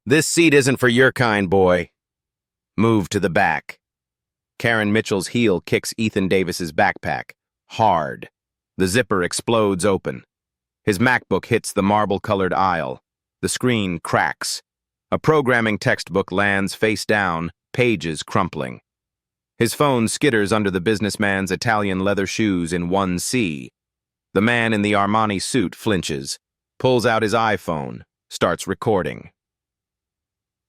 This seat isn't for your kind, boy. Move to the back. Karen Mitchell's heel kicks Ethan Davis's backpack. Hard. The zipper explodes open. His MacBook hits the marble-colored aisle. The screen cracks. A programming textbook lands face down, pages crumpling. His phone skitters under the businessman's Italian leather shoes in 1C. The man in the Armani suit flinches, pulls out his iPhone, starts recording.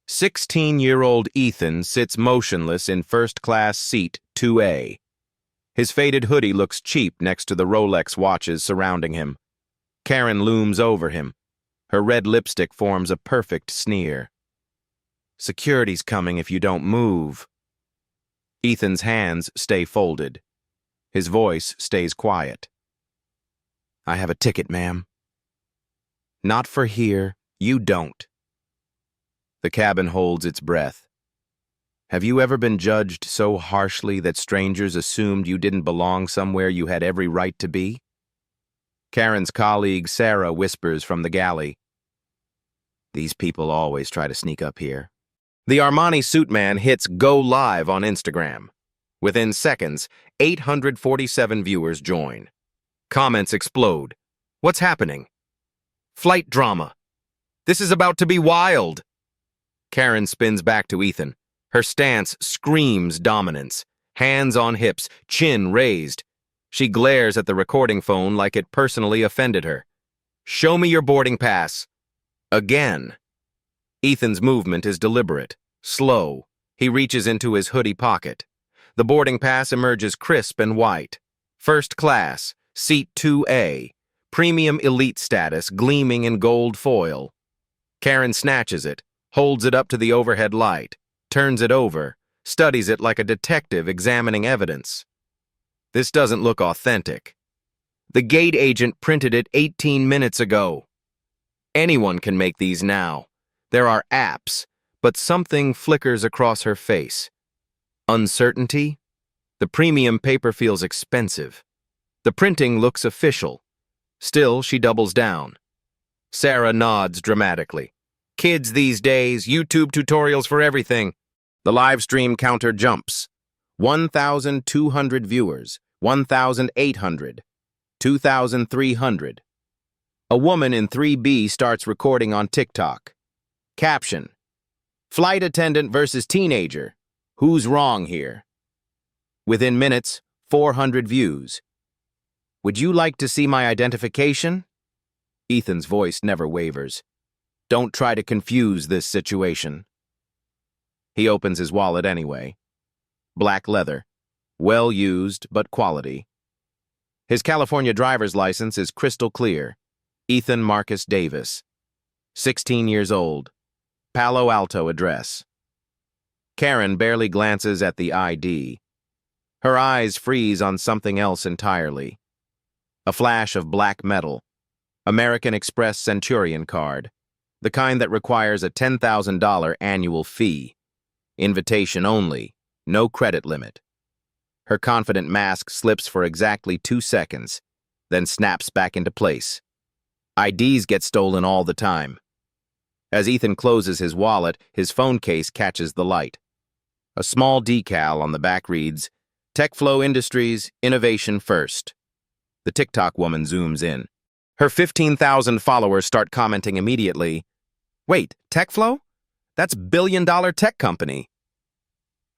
16-year-old Ethan sits motionless in first-class seat 2A. His faded hoodie looks cheap next to the Rolex watches surrounding him. Karen looms over him. Her red lipstick forms a perfect sneer. Security's coming if you don't move. Ethan's hands stay folded. His voice stays quiet. I have a ticket, ma'am. Not for here. You don't. The cabin holds its breath. Have you ever been judged so harshly that strangers assumed you didn't belong somewhere you had every right to be? Karen's colleague Sarah whispers from the galley. These people always try to sneak up here. The Armani suit man hits go live on Instagram. Within seconds, 847 viewers join. Comments explode. What's happening? Flight drama. This is about to be wild. Karen spins back to Ethan. Her stance screams dominance. Hands on hips, chin raised. She glares at the recording phone like it personally offended her. Show me your boarding pass. Again. Ethan's movement is deliberate, slow. He reaches into his hoodie pocket. The boarding pass emerges crisp and white. First class, seat 2A, premium elite status gleaming in gold foil. Karen snatches it, holds it up to the overhead light, turns it over, studies it like a detective examining evidence. This doesn't look authentic. The gate agent printed it 18 minutes ago. Anyone can make these now. There are apps, but something flickers across her face. Uncertainty? The premium paper feels expensive. The printing looks official. Still, she doubles down. Sarah nods dramatically. Kids these days, YouTube tutorials for everything. The live stream counter jumps. 1,200 viewers, 1,800, 2,300. A woman in 3B starts recording on TikTok. Caption: Flight attendant versus teenager. Who's wrong here? Within minutes, 400 views. Would you like to see my identification? Ethan's voice never wavers. Don't try to confuse this situation. He opens his wallet anyway. Black leather. Well used, but quality. His California driver's license is crystal clear. Ethan Marcus Davis. 16 years old. Palo Alto address. Karen barely glances at the ID. Her eyes freeze on something else entirely. A flash of black metal. American Express Centurion card. The kind that requires a $10,000 annual fee. Invitation only. No credit limit. Her confident mask slips for exactly 2 seconds, then snaps back into place. IDs get stolen all the time. As Ethan closes his wallet, his phone case catches the light. A small decal on the back reads, TechFlow Industries, Innovation First. The TikTok woman zooms in. Her 15,000 followers start commenting immediately. Wait, TechFlow? That's billion-dollar tech company.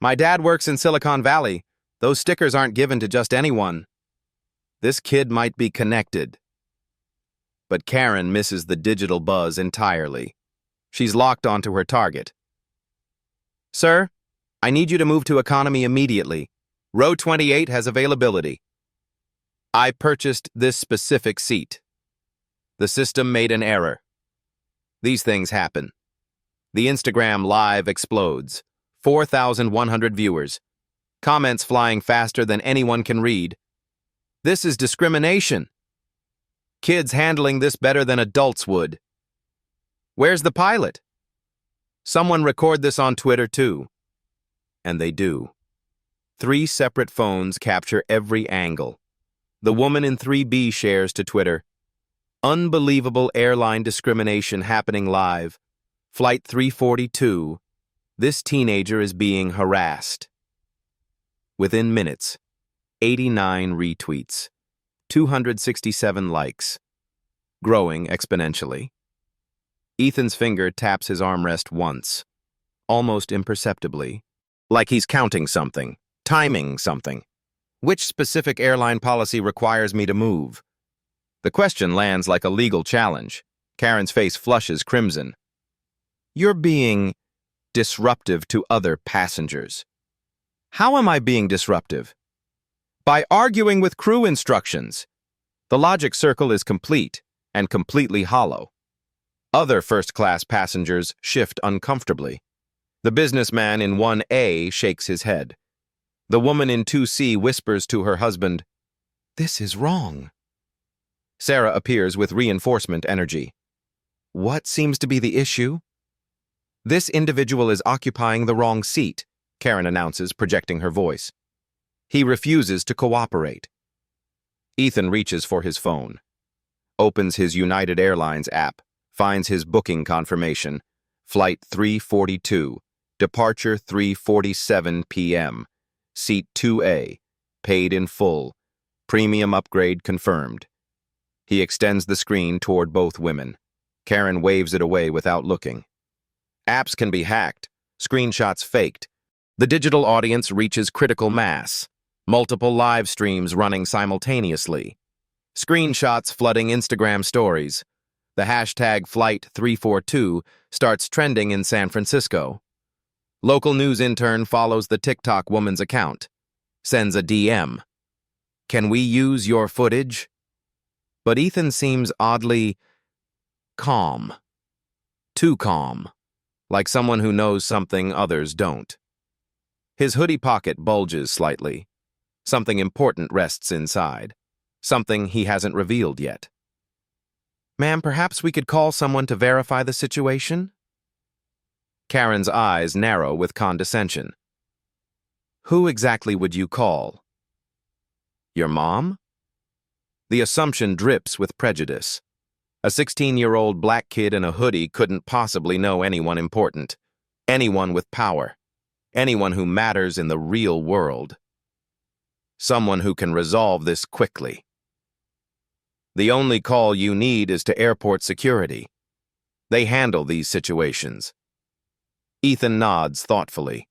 My dad works in Silicon Valley. Those stickers aren't given to just anyone. This kid might be connected. But Karen misses the digital buzz entirely. She's locked onto her target. Sir, I need you to move to economy immediately. Row 28 has availability. I purchased this specific seat. The system made an error. These things happen. The Instagram live explodes. 4,100 viewers. Comments flying faster than anyone can read. This is discrimination. Kids handling this better than adults would. Where's the pilot? Someone record this on Twitter too. And they do. 3 separate phones capture every angle. The woman in 3B shares to Twitter, unbelievable airline discrimination happening live. Flight 342. This teenager is being harassed. Within minutes, 89 retweets, 267 likes, growing exponentially. Ethan's finger taps his armrest once, almost imperceptibly, like he's counting something, timing something. Which specific airline policy requires me to move? The question lands like a legal challenge. Karen's face flushes crimson. You're being disruptive to other passengers. How am I being disruptive? By arguing with crew instructions. The logic circle is complete and completely hollow. Other first-class passengers shift uncomfortably. The businessman in 1A shakes his head. The woman in 2C whispers to her husband, "This is wrong." Sarah appears with reinforcement energy. What seems to be the issue? This individual is occupying the wrong seat, Karen announces, projecting her voice. He refuses to cooperate. Ethan reaches for his phone, opens his United Airlines app, finds his booking confirmation, Flight 342, departure 3:47 p.m., Seat 2A, paid in full, premium upgrade confirmed. He extends the screen toward both women. Karen waves it away without looking. Apps can be hacked, screenshots faked. The digital audience reaches critical mass, multiple live streams running simultaneously, screenshots flooding Instagram stories. The hashtag Flight 342 starts trending in San Francisco. Local news intern follows the TikTok woman's account, sends a DM. Can we use your footage? But Ethan seems oddly calm. Too calm, like someone who knows something others don't. His hoodie pocket bulges slightly. Something important rests inside. Something he hasn't revealed yet. Ma'am, perhaps we could call someone to verify the situation? Karen's eyes narrow with condescension. Who exactly would you call? Your mom? The assumption drips with prejudice. A 16-year-old black kid in a hoodie couldn't possibly know anyone important, anyone with power, anyone who matters in the real world. Someone who can resolve this quickly. The only call you need is to airport security. They handle these situations. Ethan nods thoughtfully.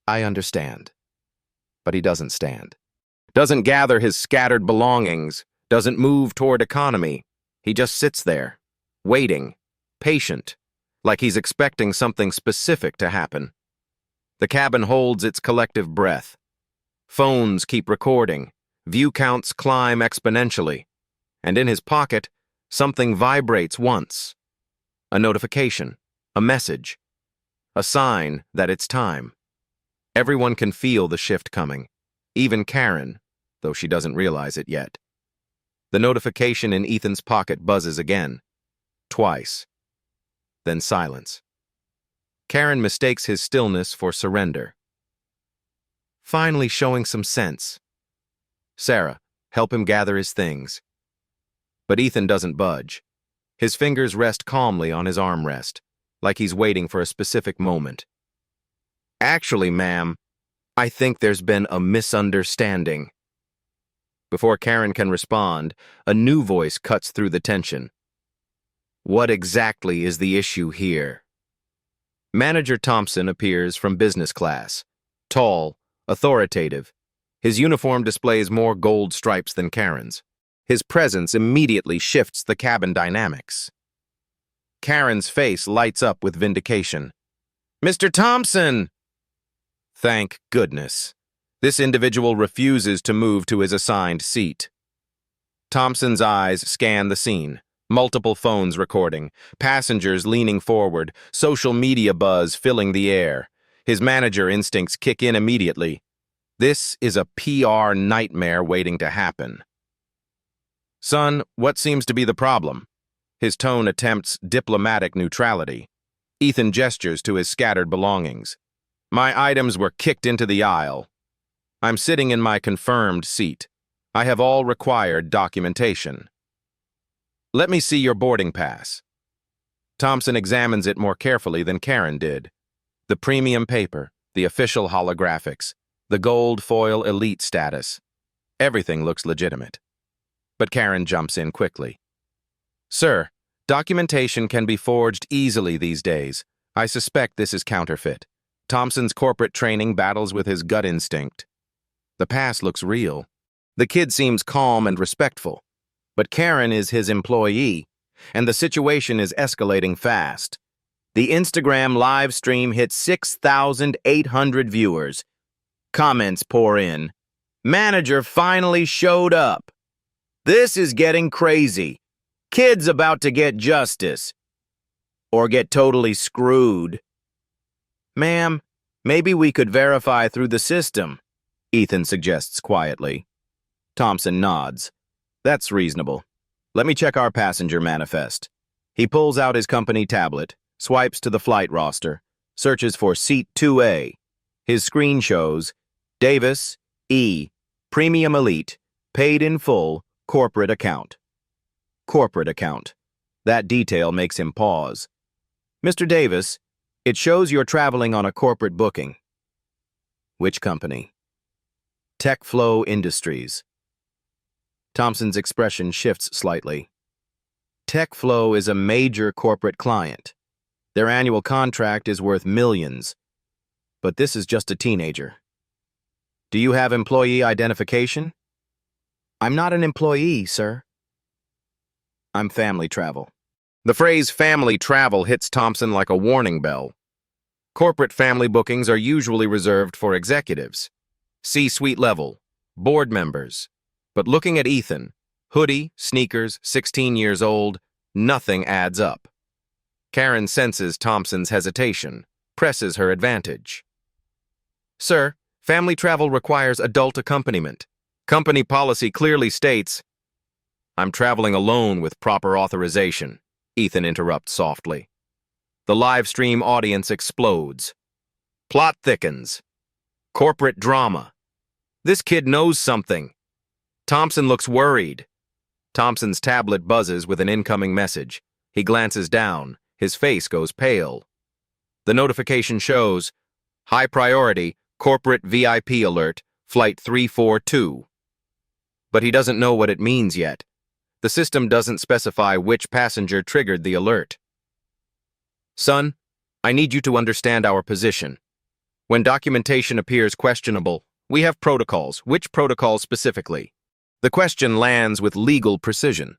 I understand. But he doesn't stand. Doesn't gather his scattered belongings, doesn't move toward economy. He just sits there, waiting, patient, like he's expecting something specific to happen. The cabin holds its collective breath. Phones keep recording, view counts climb exponentially, and in his pocket, something vibrates once. A notification, a message, a sign that it's time. Everyone can feel the shift coming, even Karen, though she doesn't realize it yet. The notification in Ethan's pocket buzzes again, twice, then silence. Karen mistakes his stillness for surrender. Finally showing some sense. Sarah, help him gather his things. But Ethan doesn't budge. His fingers rest calmly on his armrest, like he's waiting for a specific moment. Actually, ma'am, I think there's been a misunderstanding. Before Karen can respond, a new voice cuts through the tension. What exactly is the issue here? Manager Thompson appears from business class, tall, authoritative. His uniform displays more gold stripes than Karen's. His presence immediately shifts the cabin dynamics. Karen's face lights up with vindication. Mr. Thompson! Thank goodness. This individual refuses to move to his assigned seat. Thompson's eyes scan the scene. Multiple phones recording, passengers leaning forward, social media buzz filling the air. His manager instincts kick in immediately. This is a PR nightmare waiting to happen. Son, what seems to be the problem? His tone attempts diplomatic neutrality. Ethan gestures to his scattered belongings. My items were kicked into the aisle. I'm sitting in my confirmed seat. I have all required documentation. Let me see your boarding pass. Thompson examines it more carefully than Karen did. The premium paper, the official holographics, the gold foil elite status. Everything looks legitimate. But Karen jumps in quickly. Sir, documentation can be forged easily these days. I suspect this is counterfeit. Thompson's corporate training battles with his gut instinct. The pass looks real. The kid seems calm and respectful. But Karen is his employee, and the situation is escalating fast. The Instagram live stream hit 6,800 viewers. Comments pour in. Manager finally showed up. This is getting crazy. Kid's about to get justice. Or get totally screwed. Ma'am, maybe we could verify through the system, Ethan suggests quietly. Thompson nods. That's reasonable. Let me check our passenger manifest. He pulls out his company tablet, swipes to the flight roster, searches for seat 2A. His screen shows Davis, E, Premium Elite, paid in full, corporate account. Corporate account. That detail makes him pause. Mr. Davis, it shows you're traveling on a corporate booking. Which company? TechFlow Industries. Thompson's expression shifts slightly. TechFlow is a major corporate client. Their annual contract is worth millions. But this is just a teenager. Do you have employee identification? I'm not an employee, sir. I'm family travel. The phrase family travel hits Thompson like a warning bell. Corporate family bookings are usually reserved for executives, C-suite level, board members. But looking at Ethan, hoodie, sneakers, 16 years old, nothing adds up. Karen senses Thompson's hesitation, presses her advantage. Sir, family travel requires adult accompaniment. Company policy clearly states, I'm traveling alone with proper authorization, Ethan interrupts softly. The live stream audience explodes. Plot thickens. Corporate drama. This kid knows something. Thompson looks worried. Thompson's tablet buzzes with an incoming message. He glances down. His face goes pale. The notification shows, high priority, corporate VIP alert, flight 342. But he doesn't know what it means yet. The system doesn't specify which passenger triggered the alert. Son, I need you to understand our position. When documentation appears questionable, we have protocols. Which protocols specifically? The question lands with legal precision.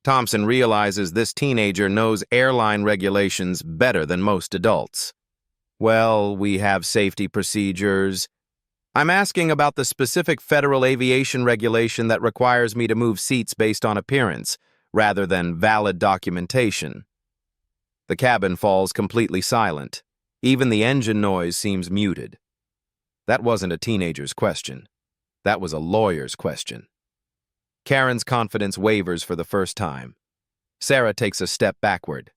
Thompson realizes this teenager knows airline regulations better than most adults. Well, we have safety procedures. I'm asking about the specific federal aviation regulation that requires me to move seats based on appearance, rather than valid documentation. The cabin falls completely silent. Even the engine noise seems muted. That wasn't a teenager's question. That was a lawyer's question. Karen's confidence wavers for the first time. Sarah takes a step backward.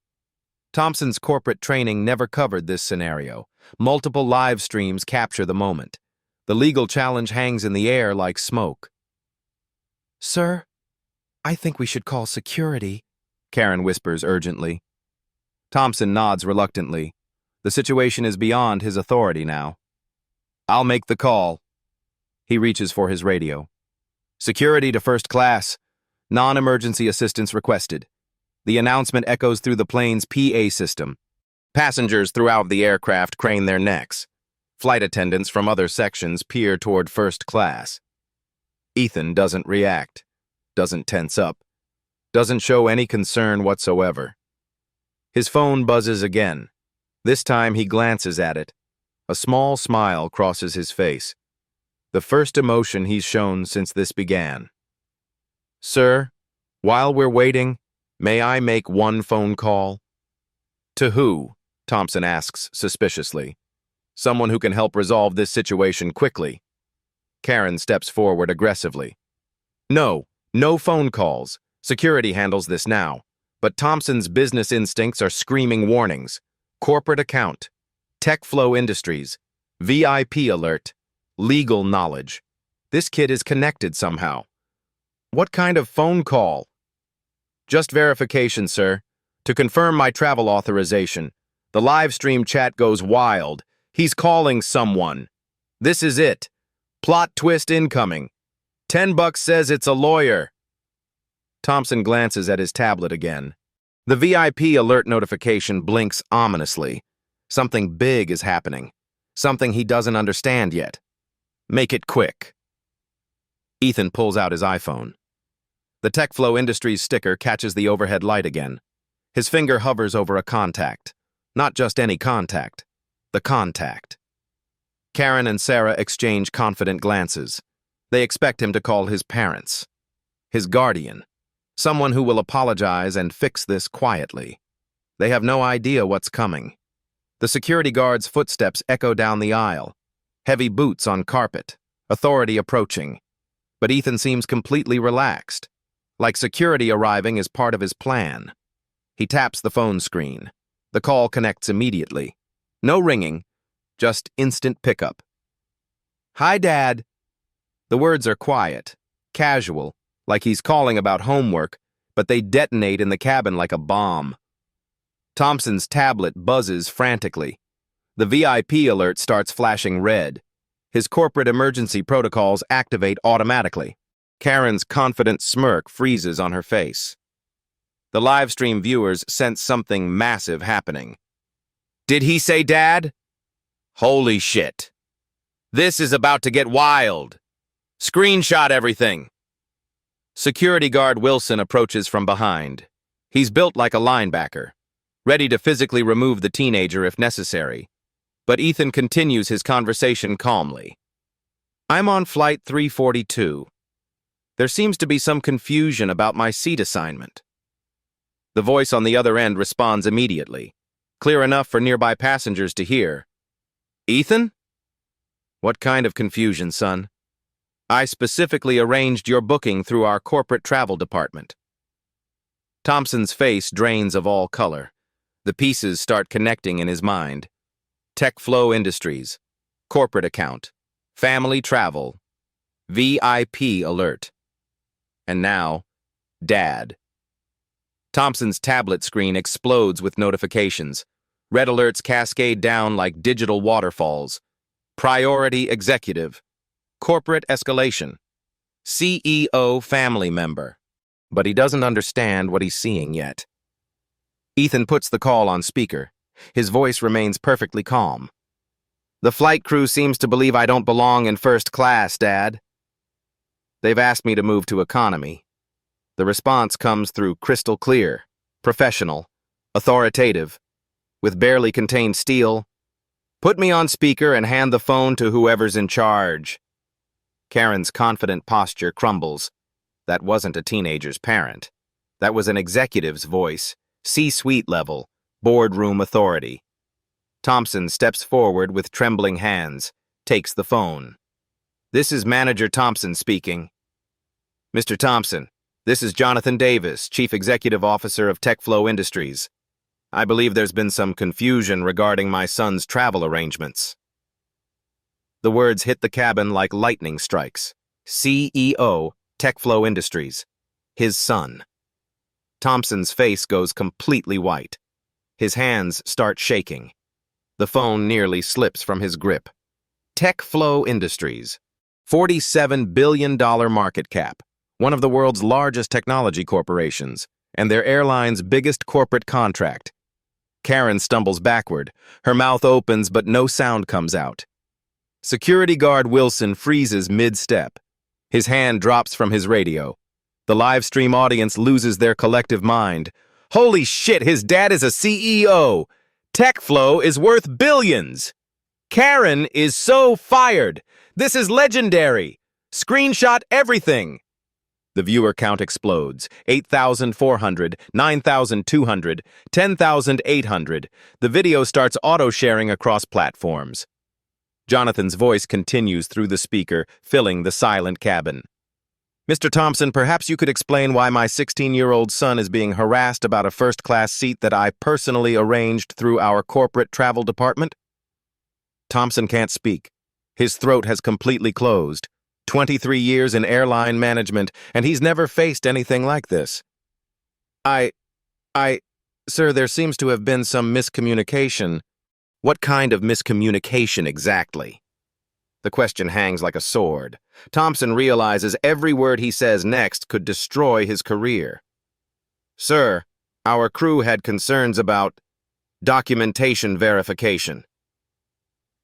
Thompson's corporate training never covered this scenario. Multiple live streams capture the moment. The legal challenge hangs in the air like smoke. Sir, I think we should call security, Karen whispers urgently. Thompson nods reluctantly. The situation is beyond his authority now. I'll make the call. He reaches for his radio. Security to first class. Non-emergency assistance requested. The announcement echoes through the plane's PA system. Passengers throughout the aircraft crane their necks. Flight attendants from other sections peer toward first class. Ethan doesn't react, doesn't tense up, doesn't show any concern whatsoever. His phone buzzes again. This time he glances at it. A small smile crosses his face. The first emotion he's shown since this began. Sir, while we're waiting, may I make one phone call? To who? Thompson asks suspiciously. Someone who can help resolve this situation quickly. Karen steps forward aggressively. No phone calls. Security handles this now. But Thompson's business instincts are screaming warnings. Corporate account. TechFlow Industries. VIP alert. Legal knowledge. This kid is connected somehow. What kind of phone call? Just verification, sir. To confirm my travel authorization, the live stream chat goes wild. He's calling someone. This is it. Plot twist incoming. $10 says it's a lawyer. Thompson glances at his tablet again. The VIP alert notification blinks ominously. Something big is happening. Something he doesn't understand yet. Make it quick. Ethan pulls out his iPhone. The TechFlow Industries sticker catches the overhead light again. His finger hovers over a contact. Not just any contact. The contact. Karen and Sarah exchange confident glances. They expect him to call his parents. His guardian. Someone who will apologize and fix this quietly. They have no idea what's coming. The security guard's footsteps echo down the aisle. Heavy boots on carpet. Authority approaching. But Ethan seems completely relaxed. Like security arriving is part of his plan. He taps the phone screen. The call connects immediately. No ringing, just instant pickup. Hi, Dad. The words are quiet, casual, like he's calling about homework, but they detonate in the cabin like a bomb. Thompson's tablet buzzes frantically. The VIP alert starts flashing red. His corporate emergency protocols activate automatically. Karen's confident smirk freezes on her face. The livestream viewers sense something massive happening. Did he say Dad? Holy shit. This is about to get wild. Screenshot everything. Security guard Wilson approaches from behind. He's built like a linebacker, ready to physically remove the teenager if necessary. But Ethan continues his conversation calmly. I'm on flight 342. There seems to be some confusion about my seat assignment. The voice on the other end responds immediately, clear enough for nearby passengers to hear. Ethan? What kind of confusion, son? I specifically arranged your booking through our corporate travel department. Thompson's face drains of all color. The pieces start connecting in his mind. TechFlow Industries, corporate account, family travel, VIP alert. And now, Dad. Thompson's tablet screen explodes with notifications. Red alerts cascade down like digital waterfalls. Priority executive. Corporate escalation. CEO family member. But he doesn't understand what he's seeing yet. Ethan puts the call on speaker. His voice remains perfectly calm. The flight crew seems to believe I don't belong in first class, Dad. They've asked me to move to economy. The response comes through crystal clear, professional, authoritative, with barely contained steel. Put me on speaker and hand the phone to whoever's in charge. Karen's confident posture crumbles. That wasn't a teenager's parent. That was an executive's voice, C-suite level, boardroom authority. Thompson steps forward with trembling hands, takes the phone. This is Manager Thompson speaking. Mr. Thompson, this is Jonathan Davis, Chief Executive Officer of TechFlow Industries. I believe there's been some confusion regarding my son's travel arrangements. The words hit the cabin like lightning strikes. CEO, TechFlow Industries. His son. Thompson's face goes completely white. His hands start shaking. The phone nearly slips from his grip. TechFlow Industries. $47 billion market cap. One of the world's largest technology corporations, and their airline's biggest corporate contract. Karen stumbles backward. Her mouth opens, but no sound comes out. Security guard Wilson freezes mid-step. His hand drops from his radio. The live stream audience loses their collective mind. Holy shit, his dad is a CEO! TechFlow is worth billions! Karen is so fired! This is legendary! Screenshot everything! The viewer count explodes. 8,400, 9,200, 10,800. The video starts auto-sharing across platforms. Jonathan's voice continues through the speaker, filling the silent cabin. Mr. Thompson, perhaps you could explain why my 16-year-old son is being harassed about a first-class seat that I personally arranged through our corporate travel department? Thompson can't speak. His throat has completely closed. 23 years in airline management, and he's never faced anything like this. Sir, there seems to have been some miscommunication. What kind of miscommunication exactly? The question hangs like a sword. Thompson realizes every word he says next could destroy his career. Sir, our crew had concerns about documentation verification.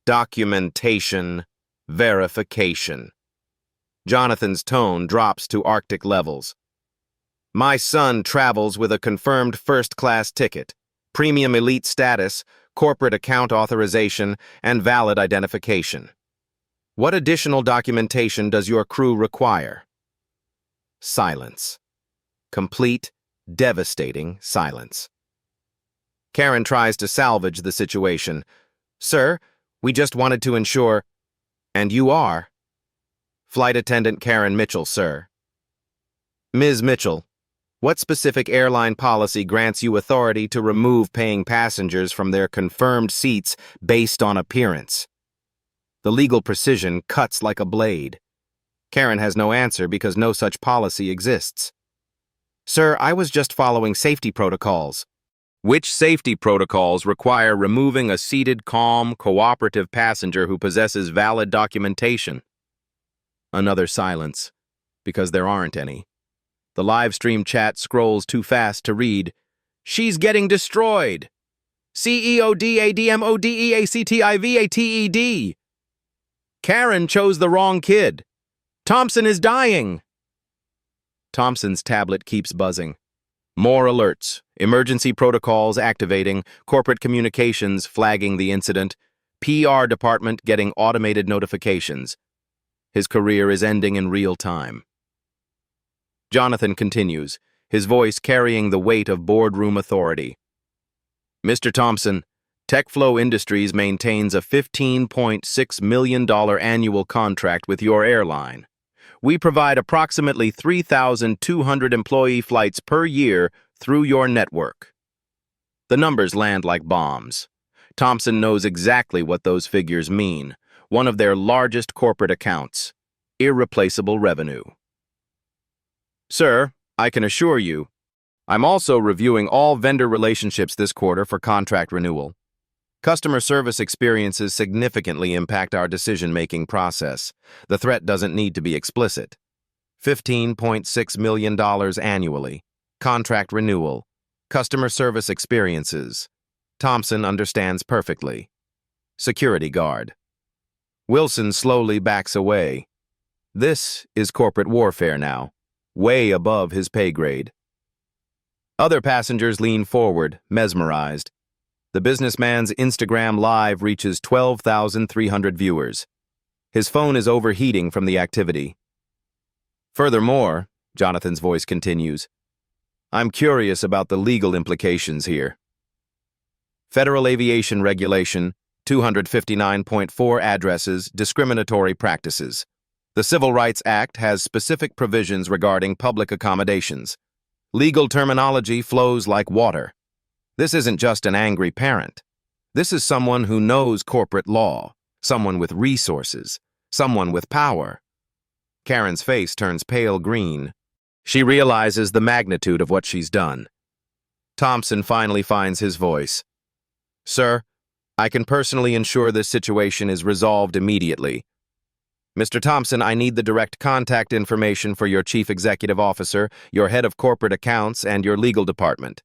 Documentation verification. Jonathan's tone drops to Arctic levels. My son travels with a confirmed first-class ticket, premium elite status, corporate account authorization, and valid identification. What additional documentation does your crew require? Silence. Complete, devastating silence. Karen tries to salvage the situation. Sir, we just wanted to ensure. And you are? Flight attendant Karen Mitchell, sir. Ms. Mitchell, what specific airline policy grants you authority to remove paying passengers from their confirmed seats based on appearance? The legal precision cuts like a blade. Karen has no answer because no such policy exists. Sir, I was just following safety protocols. Which safety protocols require removing a seated, calm, cooperative passenger who possesses valid documentation? Another silence, because there aren't any. The live stream chat scrolls too fast to read. She's getting destroyed. CEODADMODEACTIVATED. Karen chose the wrong kid. Thompson is dying. Thompson's tablet keeps buzzing. More alerts, emergency protocols activating, corporate communications flagging the incident, PR department getting automated notifications. His career is ending in real time. Jonathan continues, his voice carrying the weight of boardroom authority. Mr. Thompson, TechFlow Industries maintains a $15.6 million annual contract with your airline. We provide approximately 3,200 employee flights per year through your network. The numbers land like bombs. Thompson knows exactly what those figures mean. One of their largest corporate accounts. Irreplaceable revenue. Sir, I can assure you, I'm also reviewing all vendor relationships this quarter for contract renewal. Customer service experiences significantly impact our decision-making process. The threat doesn't need to be explicit. $15.6 million annually. Contract renewal. Customer service experiences. Thompson understands perfectly. Security guard. Wilson slowly backs away. This is corporate warfare now, way above his pay grade. Other passengers lean forward, mesmerized. The businessman's Instagram Live reaches 12,300 viewers. His phone is overheating from the activity. Furthermore, Jonathan's voice continues, I'm curious about the legal implications here. Federal Aviation Regulation 259.4 addresses discriminatory practices. The Civil Rights Act has specific provisions regarding public accommodations. Legal terminology flows like water. This isn't just an angry parent. This is someone who knows corporate law, someone with resources, someone with power. Karen's face turns pale green. She realizes the magnitude of what she's done. Thompson finally finds his voice. Sir, I can personally ensure this situation is resolved immediately. Mr. Thompson, I need the direct contact information for your chief executive officer, your head of corporate accounts, and your legal department.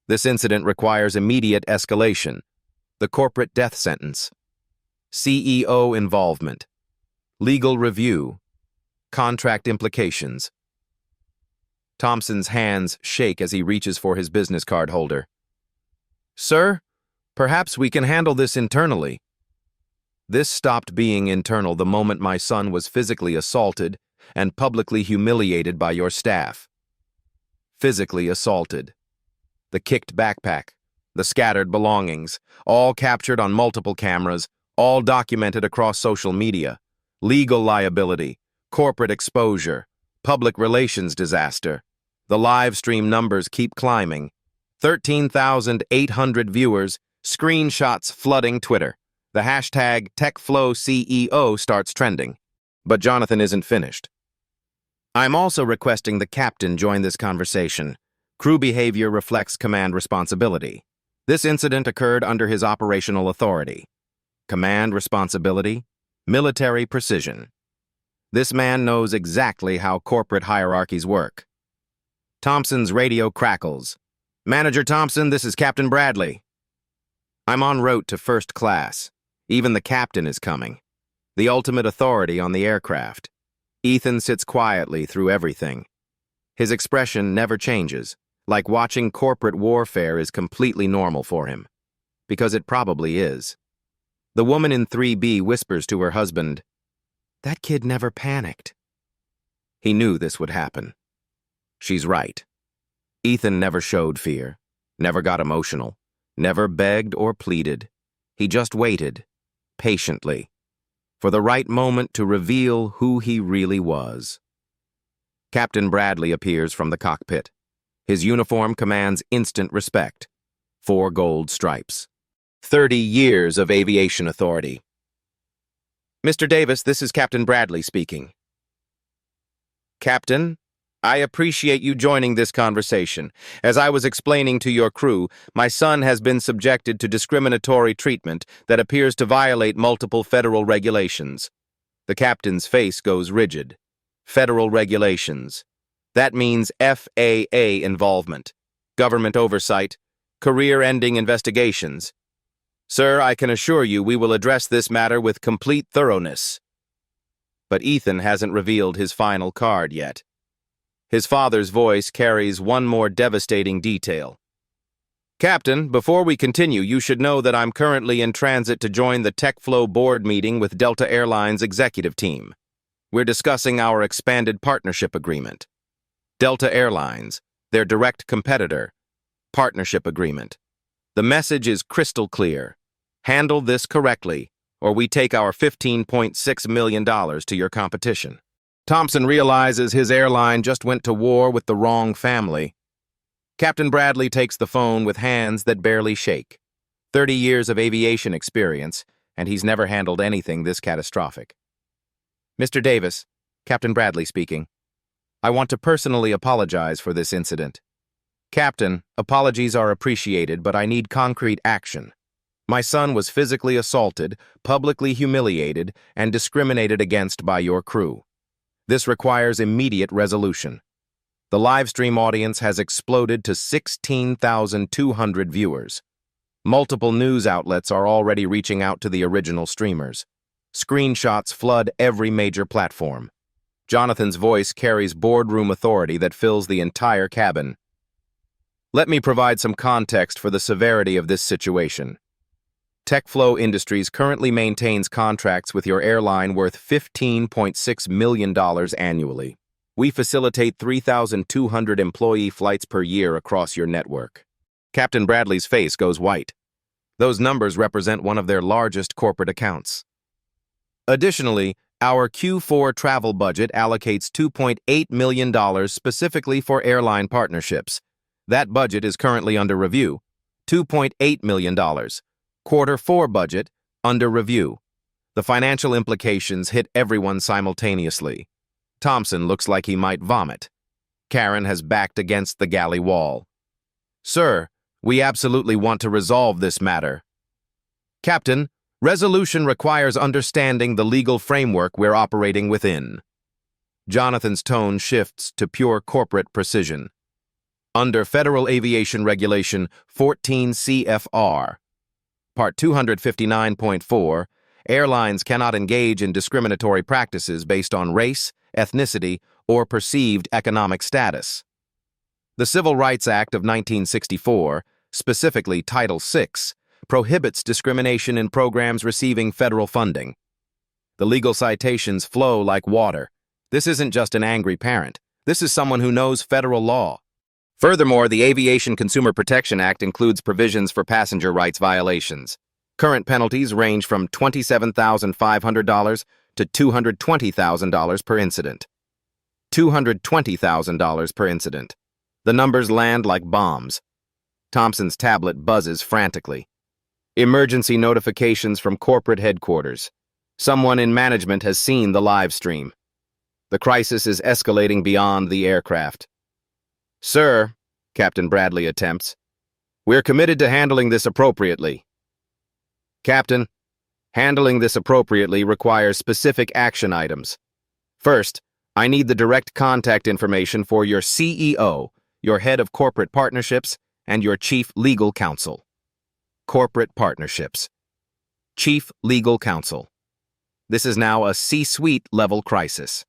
This incident requires immediate escalation. The corporate death sentence. CEO involvement. Legal review. Contract implications. Thompson's hands shake as he reaches for his business card holder. Sir, perhaps we can handle this internally. This stopped being internal the moment my son was physically assaulted and publicly humiliated by your staff. Physically assaulted. The kicked backpack, the scattered belongings, all captured on multiple cameras, all documented across social media. Legal liability, corporate exposure, public relations disaster. The live stream numbers keep climbing. 13,800 viewers, screenshots flooding Twitter. The hashtag TechFlowCEO starts trending. But Jonathan isn't finished. I'm also requesting the captain join this conversation. Crew behavior reflects command responsibility. This incident occurred under his operational authority. Command responsibility, military precision. This man knows exactly how corporate hierarchies work. Thompson's radio crackles. "Manager Thompson, this is Captain Bradley. I'm en route to first class. Even the captain is coming. The ultimate authority on the aircraft." Ethan sits quietly through everything. His expression never changes, like watching corporate warfare is completely normal for him. Because it probably is. The woman in 3B whispers to her husband, "That kid never panicked." He knew this would happen. She's right. Ethan never showed fear, never got emotional, never begged or pleaded. He just waited, patiently, for the right moment to reveal who he really was. Captain Bradley appears from the cockpit. His uniform commands instant respect. 4 gold stripes. 30 years of aviation authority. "Mr. Davis, this is Captain Bradley speaking." "Captain, I appreciate you joining this conversation. As I was explaining to your crew, my son has been subjected to discriminatory treatment that appears to violate multiple federal regulations." The captain's face goes rigid. Federal regulations. That means FAA involvement, government oversight, career-ending investigations. "Sir, I can assure you we will address this matter with complete thoroughness." But Ethan hasn't revealed his final card yet. His father's voice carries one more devastating detail. "Captain, before we continue, you should know that I'm currently in transit to join the TechFlow board meeting with Delta Airlines executive team. We're discussing our expanded partnership agreement. Delta Airlines, their direct competitor. Partnership agreement. The message is crystal clear. Handle this correctly, or we take our $15.6 million to your competition." Thompson realizes his airline just went to war with the wrong family. Captain Bradley takes the phone with hands that barely shake. 30 years of aviation experience, and he's never handled anything this catastrophic. "Mr. Davis, Captain Bradley speaking. I want to personally apologize for this incident. Captain, apologies are appreciated, but I need concrete action. My son was physically assaulted, publicly humiliated, and discriminated against by your crew. This requires immediate resolution. The livestream audience has exploded to 16,200 viewers. Multiple news outlets are already reaching out to the original streamers. Screenshots flood every major platform. Jonathan's voice carries boardroom authority that fills the entire cabin. Let me provide some context for the severity of this situation. TechFlow Industries currently maintains contracts with your airline worth $15.6 million annually. We facilitate 3,200 employee flights per year across your network. Captain Bradley's face goes white. Those numbers represent one of their largest corporate accounts. Additionally, our Q4 travel budget allocates $2.8 million specifically for airline partnerships. That budget is currently under review. $2.8 million. Q4 budget, under review. The financial implications hit everyone simultaneously. Thompson looks like he might vomit. Karen has backed against the galley wall. "Sir, we absolutely want to resolve this matter." "Captain, resolution requires understanding the legal framework we're operating within." Jonathan's tone shifts to pure corporate precision. Under Federal Aviation Regulation 14 CFR, Part 259.4, airlines cannot engage in discriminatory practices based on race, ethnicity, or perceived economic status. The Civil Rights Act of 1964, specifically Title VI, prohibits discrimination in programs receiving federal funding. The legal citations flow like water. This isn't just an angry parent. This is someone who knows federal law. Furthermore, the Aviation Consumer Protection Act includes provisions for passenger rights violations. Current penalties range from $27,500 to $220,000 per incident. $220,000 per incident. The numbers land like bombs. Thompson's tablet buzzes frantically. Emergency notifications from corporate headquarters. Someone in management has seen the live stream. The crisis is escalating beyond the aircraft. "Sir," Captain Bradley attempts. We're committed to handling this appropriately. Captain, handling this appropriately requires specific action items. First, I need the direct contact information for your CEO, your head of corporate partnerships, and your chief legal counsel. Corporate partnerships. Chief legal counsel. This is now a C-suite level crisis.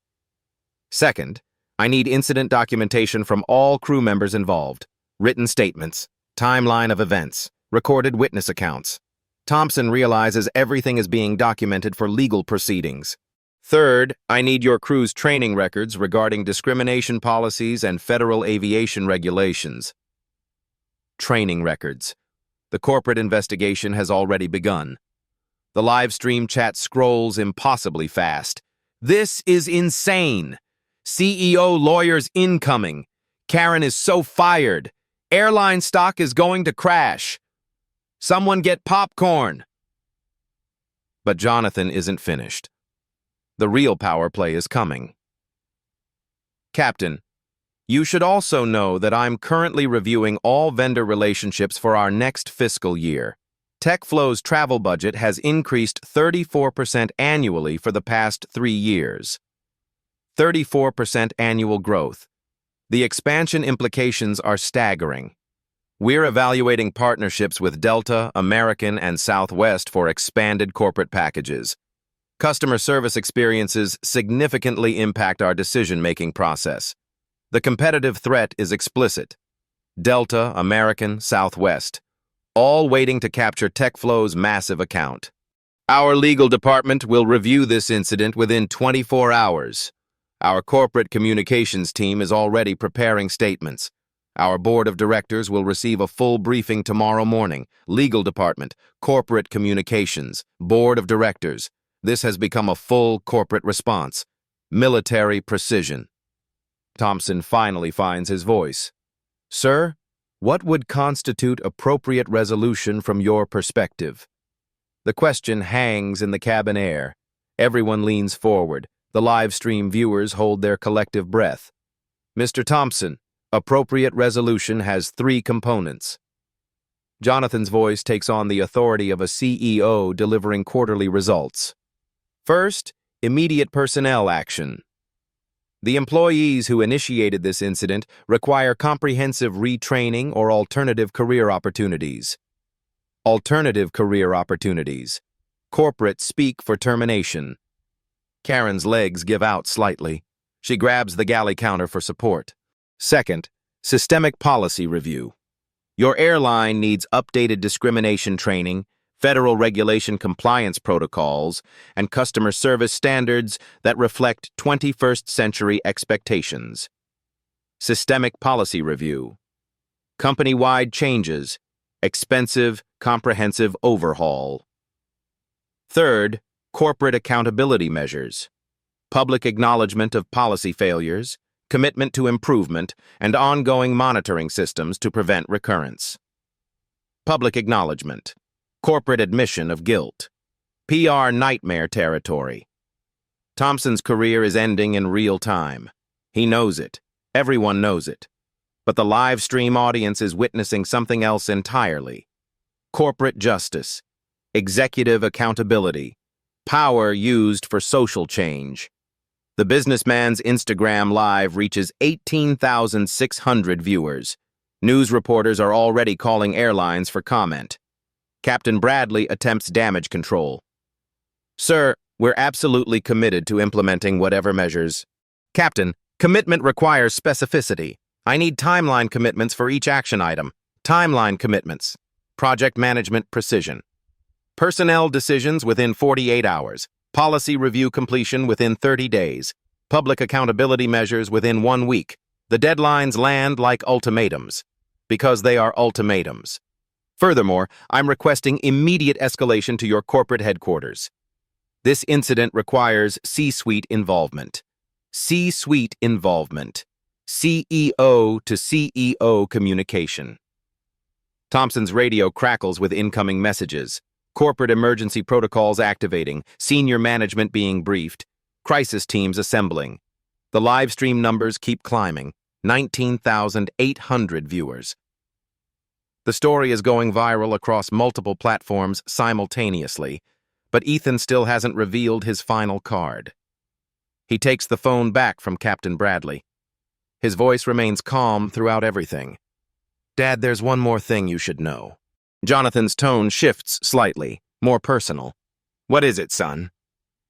Second, I need incident documentation from all crew members involved, written statements, timeline of events, recorded witness accounts. Thompson realizes everything is being documented for legal proceedings. Third, I need your crew's training records regarding discrimination policies and federal aviation regulations. Training records. The corporate investigation has already begun. The live stream chat scrolls impossibly fast. This is insane. CEO lawyers incoming. Karen is so fired. Airline stock is going to crash. Someone get popcorn. But Jonathan isn't finished. The real power play is coming. Captain, you should also know that I'm currently reviewing all vendor relationships for our next fiscal year. TechFlow's travel budget has increased 34% annually for the past 3 years. 34% annual growth. The expansion implications are staggering. We're evaluating partnerships with Delta, American, and Southwest for expanded corporate packages. Customer service experiences significantly impact our decision-making process. The competitive threat is explicit. Delta, American, Southwest, all waiting to capture TechFlow's massive account. Our legal department will review this incident within 24 hours. Our corporate communications team is already preparing statements. Our board of directors will receive a full briefing tomorrow morning. Legal department, corporate communications, board of directors. This has become a full corporate response. Military precision. Thompson finally finds his voice. Sir, what would constitute appropriate resolution from your perspective? The question hangs in the cabin air. Everyone leans forward. The live stream viewers hold their collective breath. Mr. Thompson, appropriate resolution has 3 components. Jonathan's voice takes on the authority of a CEO delivering quarterly results. First, immediate personnel action. The employees who initiated this incident require comprehensive retraining or alternative career opportunities. Alternative career opportunities. Corporate speak for termination. Karen's legs give out slightly. She grabs the galley counter for support. Second, systemic policy review. Your airline needs updated discrimination training, federal regulation compliance protocols, and customer service standards that reflect 21st century expectations. Systemic policy review. Company-wide changes. Expensive, comprehensive overhaul. Third, corporate accountability measures. Public acknowledgement of policy failures, commitment to improvement, and ongoing monitoring systems to prevent recurrence. Public acknowledgement. Corporate admission of guilt. PR nightmare territory. Thompson's career is ending in real time. He knows it. Everyone knows it. But the live stream audience is witnessing something else entirely. Corporate justice. Executive accountability. Power used for social change. The businessman's Instagram Live reaches 18,600 viewers. News reporters are already calling airlines for comment. Captain Bradley attempts damage control. Sir, we're absolutely committed to implementing whatever measures. Captain, commitment requires specificity. I need timeline commitments for each action item. Timeline commitments. Project management precision. Personnel decisions within 48 hours. Policy review completion within 30 days. Public accountability measures within 1 week. The deadlines land like ultimatums. Because they are ultimatums. Furthermore, I'm requesting immediate escalation to your corporate headquarters. This incident requires C-suite involvement. C-suite involvement. CEO to CEO communication. Thompson's radio crackles with incoming messages. Corporate emergency protocols activating. Senior management being briefed. Crisis teams assembling. The live stream numbers keep climbing. 19,800 viewers. The story is going viral across multiple platforms simultaneously, but Ethan still hasn't revealed his final card. He takes the phone back from Captain Bradley. His voice remains calm throughout everything. "Dad, there's one more thing you should know." Jonathan's tone shifts slightly, more personal. "What is it, son?"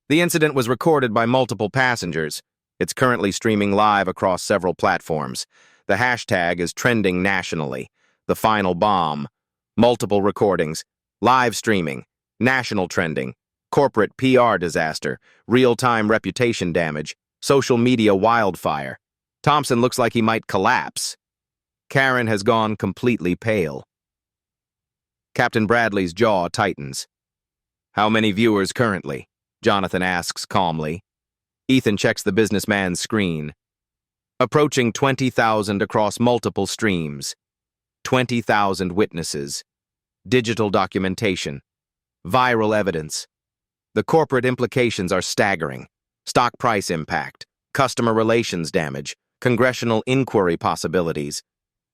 "The incident was recorded by multiple passengers. It's currently streaming live across several platforms. The hashtag is trending nationally. The final bomb. Multiple recordings. Live streaming. National trending. Corporate PR disaster. Real-time reputation damage. Social media wildfire. Thompson looks like he might collapse." Karen has gone completely pale. Captain Bradley's jaw tightens. "How many viewers currently?" Jonathan asks calmly. Ethan checks the businessman's screen. "Approaching 20,000 across multiple streams. 20,000 witnesses. Digital documentation. Viral evidence. The corporate implications are staggering. Stock price impact. Customer relations damage. Congressional inquiry possibilities."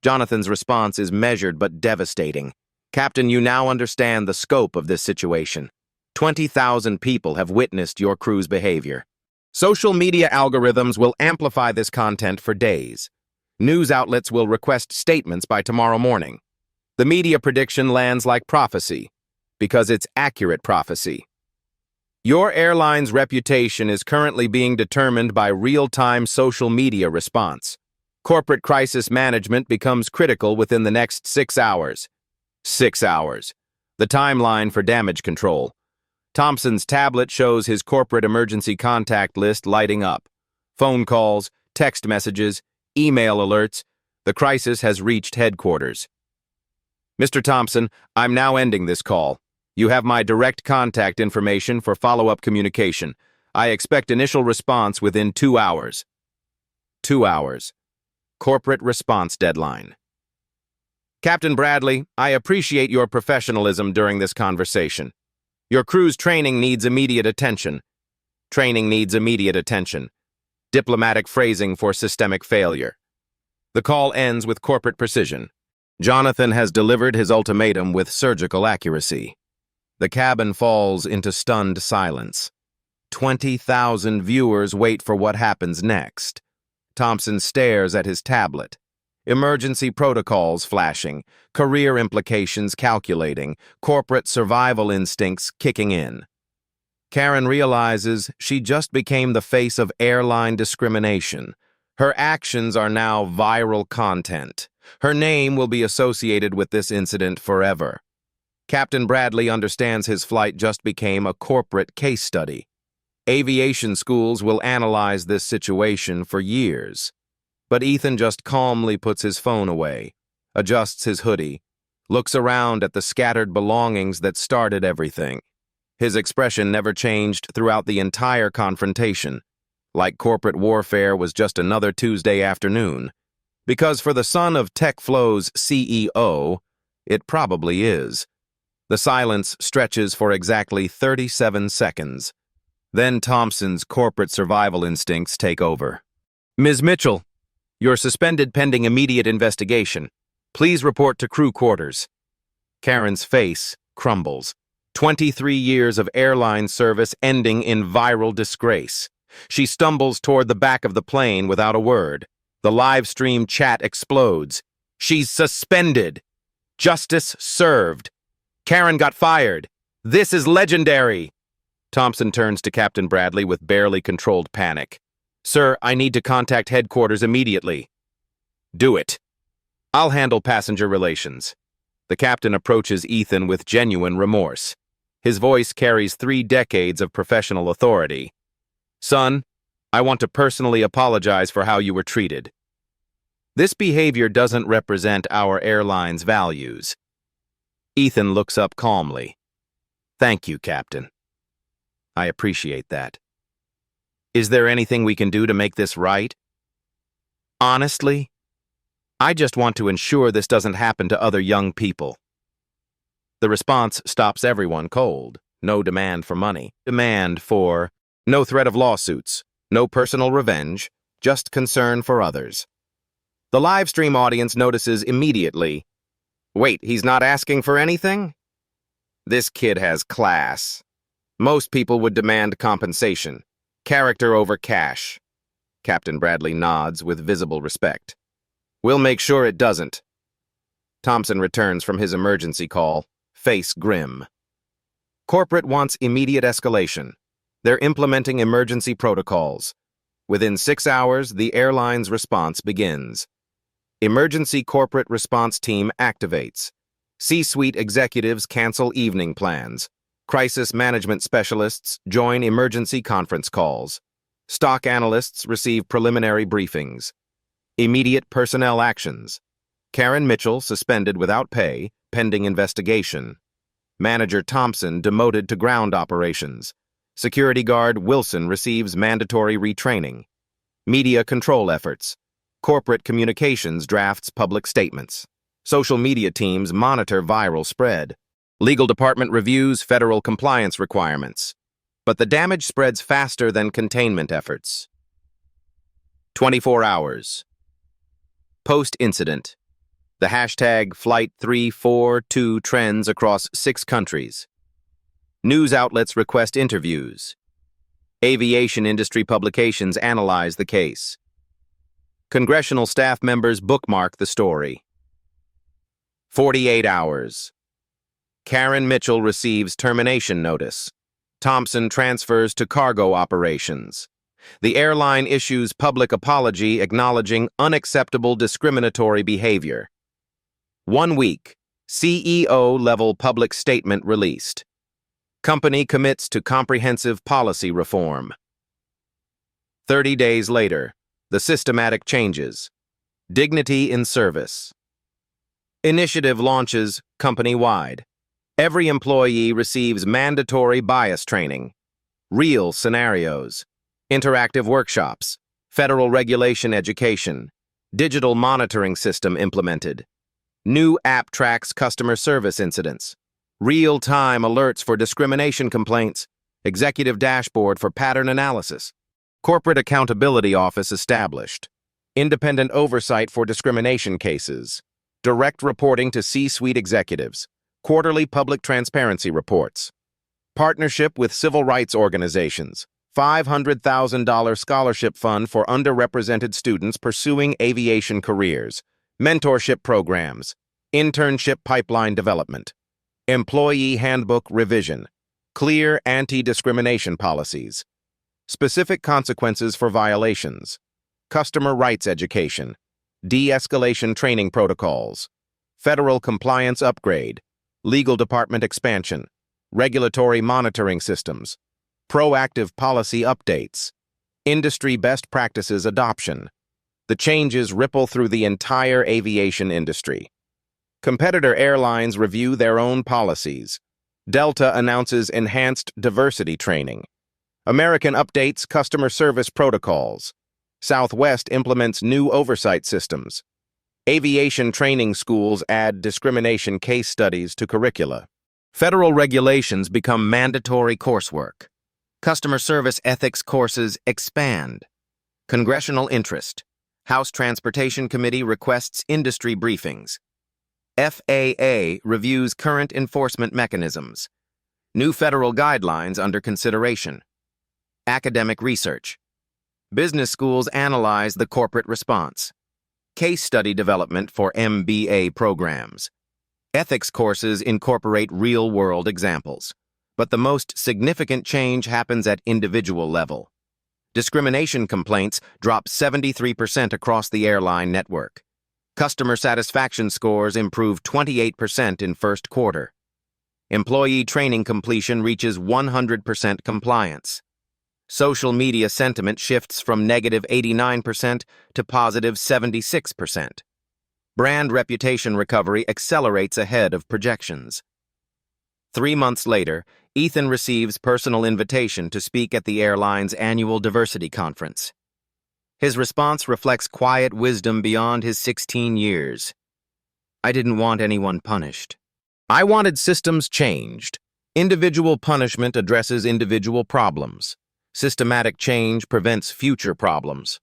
Jonathan's response is measured but devastating. "Captain, you now understand the scope of this situation. 20,000 people have witnessed your crew's behavior. Social media algorithms will amplify this content for days. News outlets will request statements by tomorrow morning. The media prediction lands like prophecy, because it's accurate prophecy. Your airline's reputation is currently being determined by real-time social media response. Corporate crisis management becomes critical within the next 6 hours. 6 hours. The timeline for damage control. Thompson's tablet shows his corporate emergency contact list lighting up. Phone calls, text messages, email alerts. The crisis has reached headquarters. "Mr. Thompson, I'm now ending this call. You have my direct contact information for follow-up communication. I expect initial response within 2 hours. 2 hours. Corporate response deadline." "Captain Bradley, I appreciate your professionalism during this conversation. Your crew's training needs immediate attention. Training needs immediate attention. Diplomatic phrasing for systemic failure." The call ends with corporate precision. Jonathan has delivered his ultimatum with surgical accuracy. The cabin falls into stunned silence. 20,000 viewers wait for what happens next. Thompson stares at his tablet. Emergency protocols flashing, career implications calculating, corporate survival instincts kicking in. Karen realizes she just became the face of airline discrimination. Her actions are now viral content. Her name will be associated with this incident forever. Captain Bradley understands his flight just became a corporate case study. Aviation schools will analyze this situation for years. But Ethan just calmly puts his phone away, adjusts his hoodie, looks around at the scattered belongings that started everything. His expression never changed throughout the entire confrontation, like corporate warfare was just another Tuesday afternoon. Because for the son of TechFlow's CEO, it probably is. The silence stretches for exactly 37 seconds. Then Thompson's corporate survival instincts take over. "Ms. Mitchell, you're suspended pending immediate investigation. Please report to crew quarters." Karen's face crumbles. 23 years of airline service ending in viral disgrace. She stumbles toward the back of the plane without a word. The live stream chat explodes. "She's suspended. Justice served. Karen got fired. This is legendary." Thompson turns to Captain Bradley with barely controlled panic. "Sir, I need to contact headquarters immediately." "Do it. I'll handle passenger relations." The captain approaches Ethan with genuine remorse. His voice carries 3 decades of professional authority. "Son, I want to personally apologize for how you were treated. This behavior doesn't represent our airline's values." Ethan looks up calmly. "Thank you, Captain. I appreciate that. Is there anything we can do to make this right?" "Honestly, I just want to ensure this doesn't happen to other young people." The response stops everyone cold. No demand for money. Demand for no threat of lawsuits, no personal revenge, just concern for others. The live stream audience notices immediately. Wait, he's not asking for anything? This kid has class. Most people would demand compensation. Character over cash. Captain Bradley nods with visible respect. We'll make sure it doesn't. Thompson returns from his emergency call, face grim. Corporate wants immediate escalation. They're implementing emergency protocols. Within 6 hours, the airline's response begins. Emergency corporate response team activates. C-suite executives cancel evening plans. Crisis management specialists join emergency conference calls. Stock analysts receive preliminary briefings. Immediate personnel actions. Karen Mitchell suspended without pay, pending investigation. Manager Thompson demoted to ground operations. Security guard Wilson receives mandatory retraining. Media control efforts. Corporate communications drafts public statements. Social media teams monitor viral spread. Legal department reviews federal compliance requirements. But the damage spreads faster than containment efforts. 24 hours. Post-incident. The hashtag Flight 342 trends across 6 countries. News outlets request interviews. Aviation industry publications analyze the case. Congressional staff members bookmark the story. 48 hours. Karen Mitchell receives termination notice. Thompson transfers to cargo operations. The airline issues public apology acknowledging unacceptable discriminatory behavior. 1 week. CEO-level public statement released. Company commits to comprehensive policy reform. 30 days later. The systematic changes. Dignity in service. Initiative launches company-wide. Every employee receives mandatory bias training. Real scenarios. Interactive workshops. Federal regulation education. Digital monitoring system implemented. New app tracks customer service incidents. Real-time alerts for discrimination complaints. Executive dashboard for pattern analysis. Corporate Accountability Office established. Independent oversight for discrimination cases. Direct reporting to C-suite executives. Quarterly public transparency reports. Partnership with civil rights organizations. $500,000 scholarship fund for underrepresented students pursuing aviation careers. Mentorship programs. Internship pipeline development. Employee handbook revision. Clear anti-discrimination policies. Specific consequences for violations. Customer rights education. De-escalation training protocols. Federal compliance upgrade. Legal department expansion. Regulatory monitoring systems. Proactive policy updates. Industry best practices adoption. The changes ripple through the entire aviation industry. Competitor airlines review their own policies. Delta announces enhanced diversity training. American updates customer service protocols. Southwest implements new oversight systems. Aviation training schools add discrimination case studies to curricula. Federal regulations become mandatory coursework. Customer service ethics courses expand. Congressional interest. House Transportation Committee requests industry briefings. FAA reviews current enforcement mechanisms. New federal guidelines under consideration. Academic research. Business schools analyze the corporate response. Case study development for MBA programs. Ethics courses incorporate real-world examples. But the most significant change happens at individual level. Discrimination complaints drop 73% across the airline network. Customer satisfaction scores improve 28% in first quarter. Employee training completion reaches 100% compliance. Social media sentiment shifts from negative 89% to positive 76%. Brand reputation recovery accelerates ahead of projections. 3 months later, Ethan receives personal invitation to speak at the airline's annual diversity conference. His response reflects quiet wisdom beyond his 16 years. I didn't want anyone punished. I wanted systems changed. Individual punishment addresses individual problems. Systematic change prevents future problems.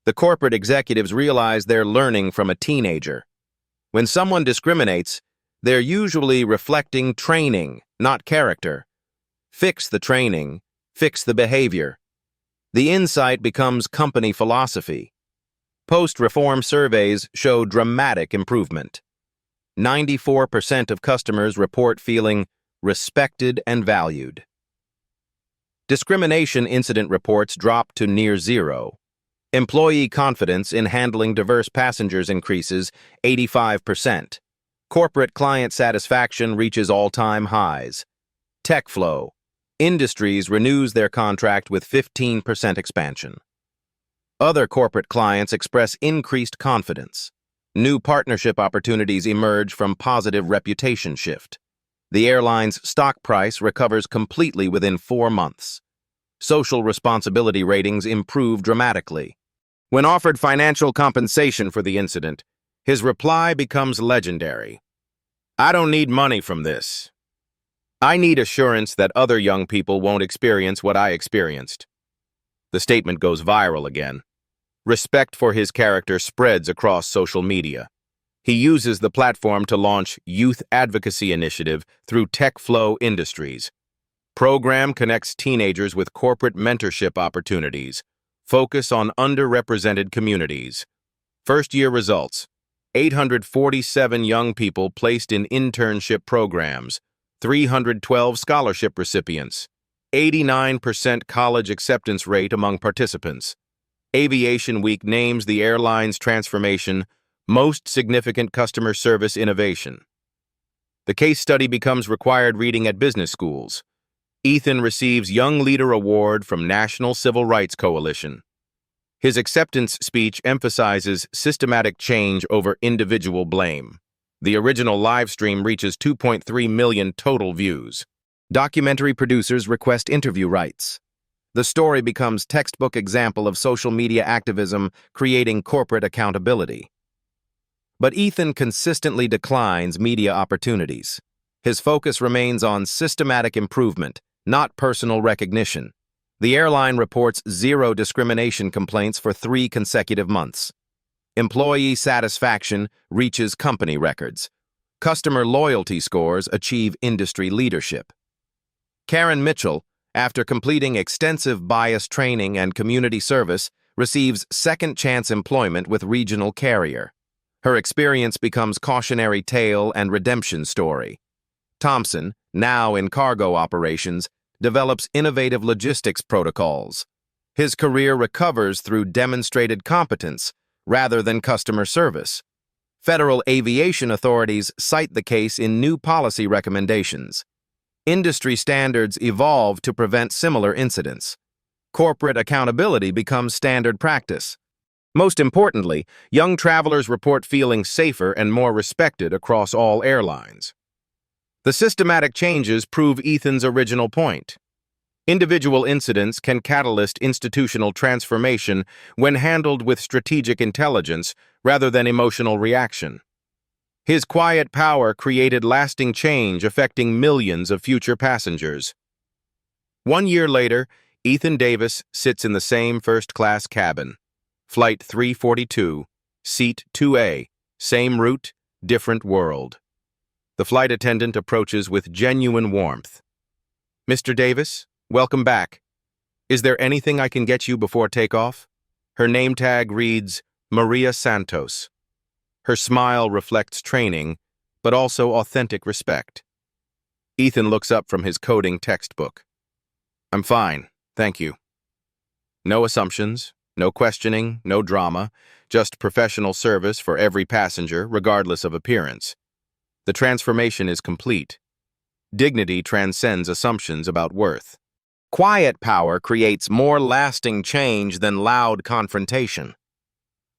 The corporate executives realize they're learning from a teenager. When someone discriminates, they're usually reflecting training, not character. Fix the training, fix the behavior. The insight becomes company philosophy. Post-reform surveys show dramatic improvement. 94% of customers report feeling respected and valued. Discrimination incident reports drop to near zero. Employee confidence in handling diverse passengers increases 85%. Corporate client satisfaction reaches all-time highs. Tech flow. Industries renews their contract with 15% expansion. Other corporate clients express increased confidence. New partnership opportunities emerge from positive reputation shift. The airline's stock price recovers completely within 4 months. Social responsibility ratings improve dramatically. When offered financial compensation for the incident, his reply becomes legendary. "I don't need money from this. I need assurance that other young people won't experience what I experienced." The statement goes viral again. Respect for his character spreads across social media. He uses the platform to launch Youth Advocacy Initiative through Tech Flow Industries. Program connects teenagers with corporate mentorship opportunities. Focus on underrepresented communities. First-year results. 847 young people placed in internship programs. 312 scholarship recipients. 89% college acceptance rate among participants. Aviation Week names the airline's transformation most significant customer service innovation. The case study becomes required reading at business schools. Ethan receives Young Leader Award from National Civil Rights Coalition. His acceptance speech emphasizes systematic change over individual blame. The original live stream reaches 2.3 million total views. Documentary producers request interview rights. The story becomes textbook example of social media activism creating corporate accountability. But Ethan consistently declines media opportunities. His focus remains on systematic improvement, not personal recognition. The airline reports 0 discrimination complaints for 3 consecutive months. Employee satisfaction reaches company records. Customer loyalty scores achieve industry leadership. Karen Mitchell, after completing extensive bias training and community service, receives second-chance employment with regional carrier. Her experience becomes cautionary tale and redemption story. Thompson, now in cargo operations, develops innovative logistics protocols. His career recovers through demonstrated competence rather than customer service. Federal aviation authorities cite the case in new policy recommendations. Industry standards evolve to prevent similar incidents. Corporate accountability becomes standard practice. Most importantly, young travelers report feeling safer and more respected across all airlines. The systematic changes prove Ethan's original point. Individual incidents can catalyst institutional transformation when handled with strategic intelligence rather than emotional reaction. His quiet power created lasting change affecting millions of future passengers. 1 year later, Ethan Davis sits in the same first-class cabin. Flight 342, Seat 2A, same route, different world. The flight attendant approaches with genuine warmth. "Mr. Davis, welcome back. Is there anything I can get you before takeoff?" Her name tag reads Maria Santos. Her smile reflects training, but also authentic respect. Ethan looks up from his coding textbook. "I'm fine, thank you." No assumptions, no questioning, no drama, just professional service for every passenger, regardless of appearance. The transformation is complete. Dignity transcends assumptions about worth. Quiet power creates more lasting change than loud confrontation.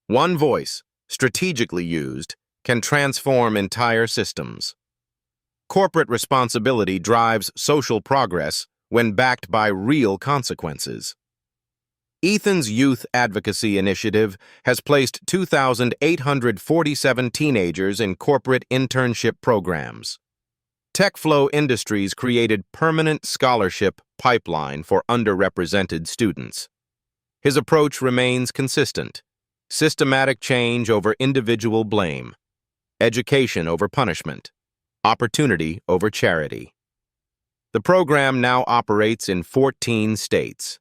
One voice, strategically used, can transform entire systems. Corporate responsibility drives social progress when backed by real consequences. Ethan's Youth Advocacy Initiative has placed 2,847 teenagers in corporate internship programs. Tech Flow Industries created permanent scholarship pipeline for underrepresented students. His approach remains consistent. Systematic change over individual blame. Education over punishment. Opportunity over charity. The program now operates in 14 states.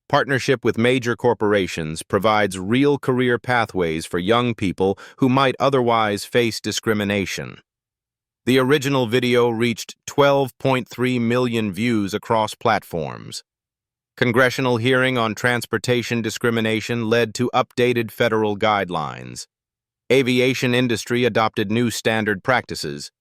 Partnership with major corporations provides real career pathways for young people who might otherwise face discrimination. The original video reached 12.3 million views across platforms. Congressional hearing on transportation discrimination led to updated federal guidelines. Aviation industry adopted new standard practices.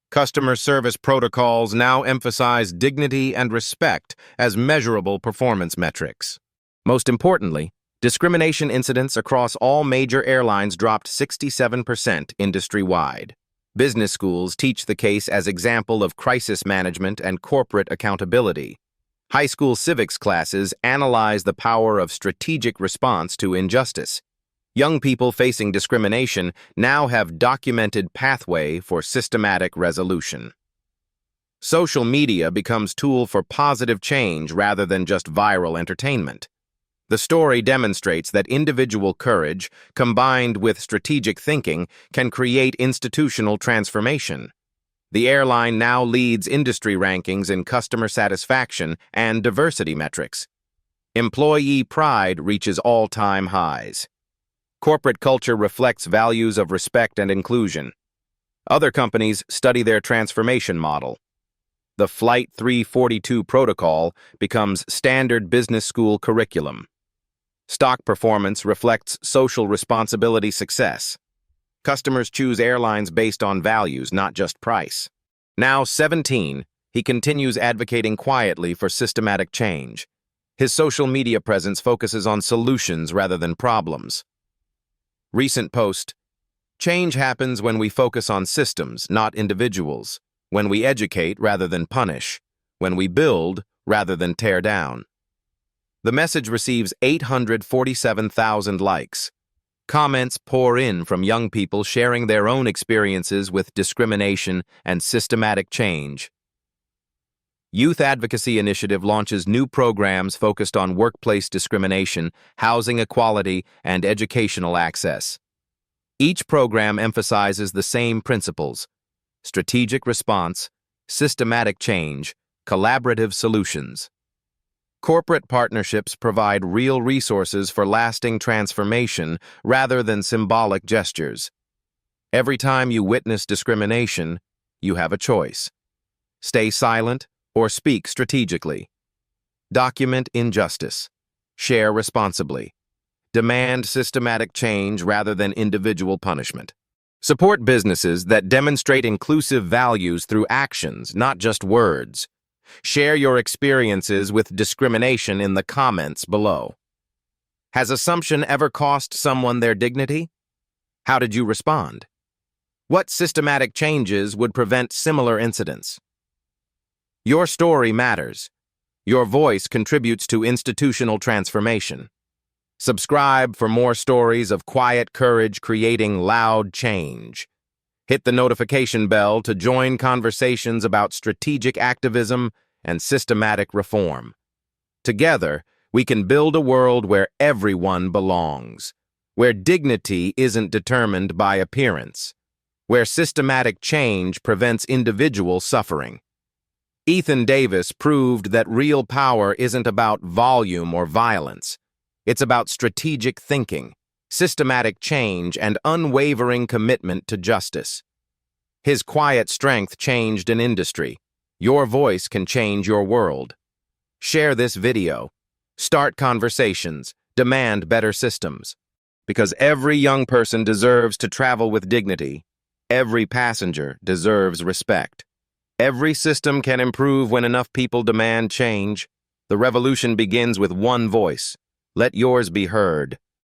Customer service protocols now emphasize dignity and respect as measurable performance metrics. Most importantly, discrimination incidents across all major airlines dropped 67% industry-wide. Business schools teach the case as example of crisis management and corporate accountability. High school civics classes analyze the power of strategic response to injustice. Young people facing discrimination now have documented pathway for systematic resolution. Social media becomes tool for positive change rather than just viral entertainment. The story demonstrates that individual courage, combined with strategic thinking, can create institutional transformation. The airline now leads industry rankings in customer satisfaction and diversity metrics. Employee pride reaches all-time highs. Corporate culture reflects values of respect and inclusion. Other companies study their transformation model. The Flight 342 protocol becomes standard business school curriculum. Stock performance reflects social responsibility success. Customers choose airlines based on values, not just price. Now 17, he continues advocating quietly for systematic change. His social media presence focuses on solutions rather than problems. Recent post: change happens when we focus on systems, not individuals, when we educate rather than punish, when we build rather than tear down. The message receives 847,000 likes. Comments pour in from young people sharing their own experiences with discrimination and systematic change. Youth Advocacy Initiative launches new programs focused on workplace discrimination, housing equality, and educational access. Each program emphasizes the same principles: strategic response, systematic change, collaborative solutions. Corporate partnerships provide real resources for lasting transformation rather than symbolic gestures. Every time you witness discrimination, you have a choice. Stay silent or speak strategically. Document injustice. Share responsibly. Demand systematic change rather than individual punishment. Support businesses that demonstrate inclusive values through actions, not just words. Share your experiences with discrimination in the comments below. Has assumption ever cost someone their dignity? How did you respond? What systematic changes would prevent similar incidents? Your story matters. Your voice contributes to institutional transformation. Subscribe for more stories of quiet courage creating loud change. Hit the notification bell to join conversations about strategic activism and systematic reform. Together, we can build a world where everyone belongs, where dignity isn't determined by appearance, where systematic change prevents individual suffering. Ethan Davis proved that real power isn't about volume or violence. It's about strategic thinking, systematic change, and unwavering commitment to justice. His quiet strength changed an industry. Your voice can change your world. Share this video. Start conversations. Demand better systems. Because every young person deserves to travel with dignity. Every passenger deserves respect. Every system can improve when enough people demand change. The revolution begins with one voice. Let yours be heard.